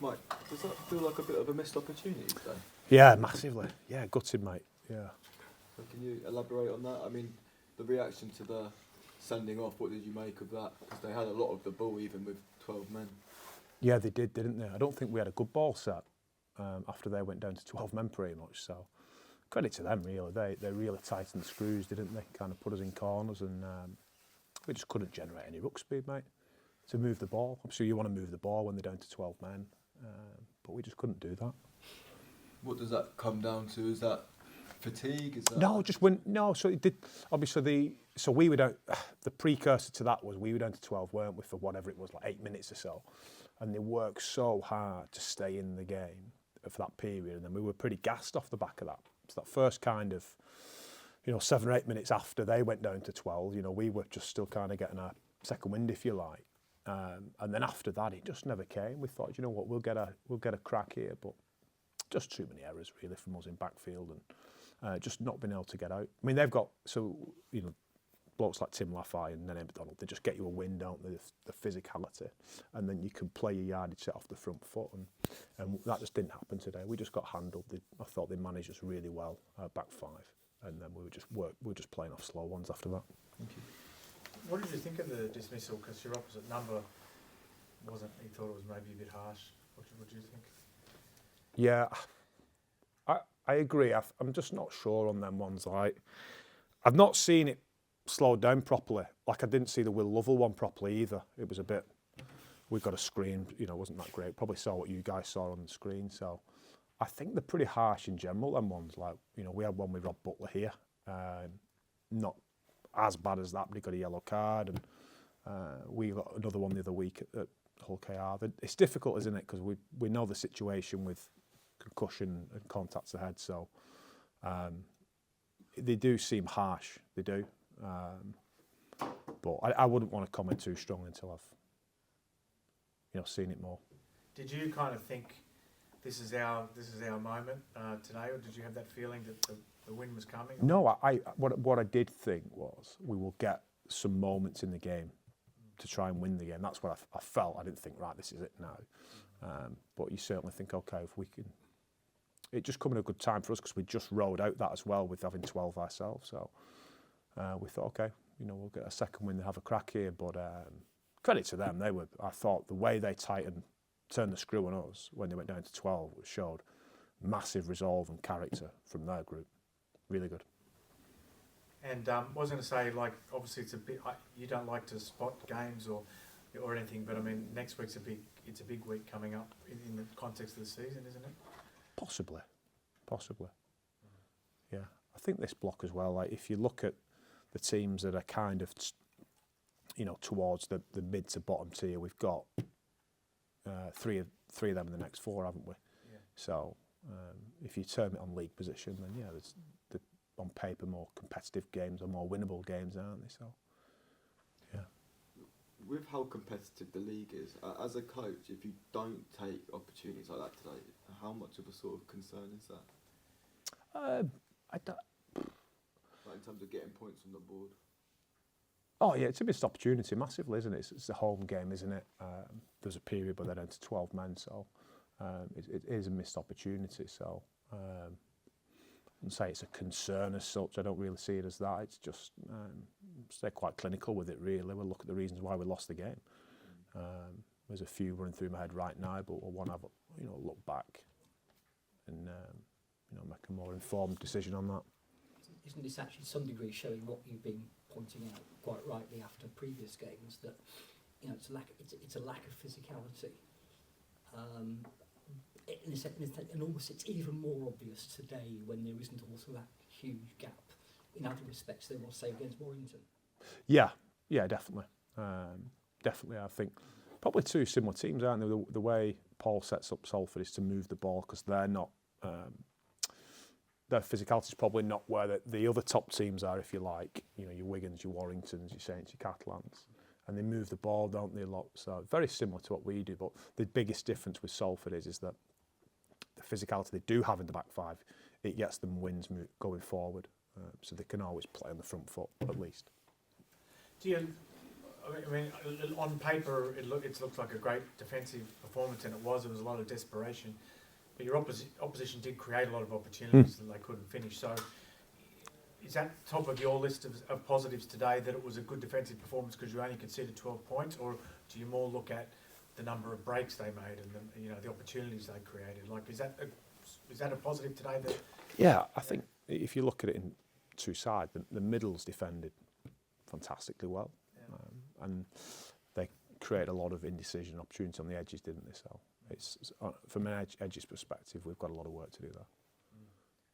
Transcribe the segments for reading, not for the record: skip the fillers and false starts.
Mike, does that feel like a bit of a missed opportunity today? Yeah, massively. Yeah, gutted, mate. Yeah. So can you elaborate on that? I mean, the reaction to the sending off, what did you make of that? Because they had a lot of the ball even with 12 men. Yeah, they did, didn't they? I don't think we had a good ball set after they went down to 12 men pretty much. So credit to them, really. They really tightened the screws, didn't they? Kind of put us in corners, and we just couldn't generate any ruck speed, mate, to move the ball. I'm sure you want to move the ball when they're down to 12 men, but we just couldn't do that. What does that come down to? Is that fatigue? Is that No, just when so it did. Obviously, so we were down. The precursor to that was we were down to 12, weren't we, for whatever it was, like 8 minutes or so, and they worked so hard to stay in the game for that period, and then we were pretty gassed off the back of that. So that first kind of, 7 or 8 minutes after they went down to 12, we were just still kind of getting a second wind, if you like, and then after that it just never came. We thought, you know what, we'll get a crack here, but just too many errors really from us in backfield and just not being able to get out. I mean, they've got blokes like Tim Laffey and Nene McDonald, they just get you a win, don't they? The physicality, and then you can play your yardage set off the front foot, and that just didn't happen today. We just got handled. I thought they managed us really well, back five, and then we were just playing off slow ones after that. Thank you. What did you think of the dismissal? Because your opposite number wasn't. He thought it was maybe a bit harsh. What do you think? Yeah, I agree. I'm just not sure on them ones. Like, I've not seen it slowed down properly. Like, I didn't see the Will Lovell one properly either. It was a bit. We got a screen. Wasn't that great. Probably saw what you guys saw on the screen. So, I think they're pretty harsh in general. Them ones, like we had one with Rob Butler here. Not as bad as that, but he got a yellow card, and we got another one the other week at Hull KR. It's difficult, isn't it? Because we know the situation with concussion and contact to the head, so they do seem harsh. They do, but I wouldn't want to comment too strongly until I've seen it more. Did you kind of think this is our moment today, or did you have that feeling that the win was coming? No, what I did think was we will get some moments in the game to try and win the game. That's what I felt. I didn't think, right, this is it now. But you certainly think, okay, if we can. It just come at a good time for us because we just rode out that as well with having 12 ourselves. So we thought, okay, we'll get a second win and have a crack here. But credit to them. I thought the way they turned the screw on us when they went down to 12 showed massive resolve and character from their group. Really good. And I was going to say, like, obviously it's a bit. You don't like to spot games or anything, but I mean, next week's a big week coming up in the context of the season, isn't it? Possibly. Yeah, I think this block as well. Like, if you look at the teams that are kind of, towards the mid to bottom tier, we've got three of them in the next four, haven't we? Yeah. So if you term it on league position, then yeah, there's on paper more competitive games or more winnable games, aren't they? So yeah. With how competitive the league is, as a coach, if you don't take opportunities like that today, how much of a sort of concern is that? I don't. Like in terms of getting points on the board. Oh yeah, it's a missed opportunity massively, isn't it? It's a home game, isn't it? There's a period where they're down to 12 men, so it is a missed opportunity. So I wouldn't say it's a concern as such. I don't really see it as that. It's just they're quite clinical with it, really. We'll look at the reasons why we lost the game. There's a few running through my head right now, but we'll want to have look back and make a more informed decision on that. Isn't this actually to some degree showing what you've been pointing out quite rightly after previous games, that it's a lack of physicality, and almost it's even more obvious today when there isn't also that huge gap in other respects than was, say, against Warrington. Yeah, definitely. Definitely, I think probably two similar teams, aren't they? The way Paul sets up Salford is to move the ball because they're not. Their physicality is probably not where the other top teams are, if you like. Your Wigans, your Warringtons, your Saints, your Catalans, and they move the ball, don't they, a lot? So very similar to what we do. But the biggest difference with Salford is that the physicality they do have in the back five, it gets them wins going forward, so they can always play on the front foot at least. Do you? I mean, on paper, it looks like a great defensive performance, and it was. There was a lot of desperation, but your opposition did create a lot of opportunities that they couldn't finish. So, is that top of your list of positives today, that it was a good defensive performance because you only conceded 12 points, or do you more look at the number of breaks they made and the opportunities they created? Like, is that a positive today? That yeah, I think if you look at it in two sides, the middle's defended fantastically well, and they create a lot of indecision opportunity on the edges, didn't they? So it's from an edges perspective, we've got a lot of work to do there.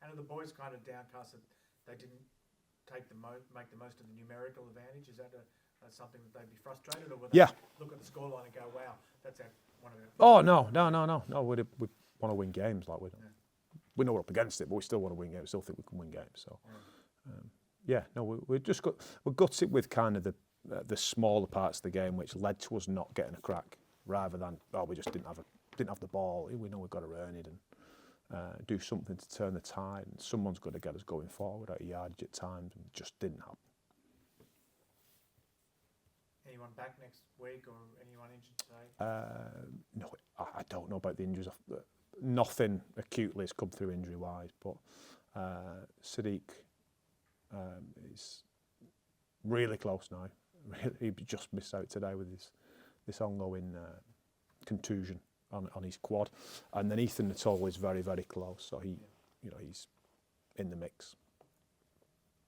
And are the boys kind of downcast that they didn't make the most of the numerical advantage? Is that something that they'd be frustrated, or would they look at the scoreline and go, "Wow, that's one of our"? Oh no! We want to win games, like we know we're up against it, but we still want to win games. We still think we can win games. So we're gutted with kind of the smaller parts of the game, which led to us not getting a crack, rather than we just didn't have the ball. We know we've got to earn it and do something to turn the tide. And someone's got to get us going forward at a yardage at times, and it just didn't happen. Anyone back next week, or anyone injured today? No, I don't know about the injuries. Nothing acutely has come through injury-wise, but Sadiq is really close now. He just missed out today with this ongoing contusion on his quad, and then Ethan Nuttall is very, very close. So he's in the mix.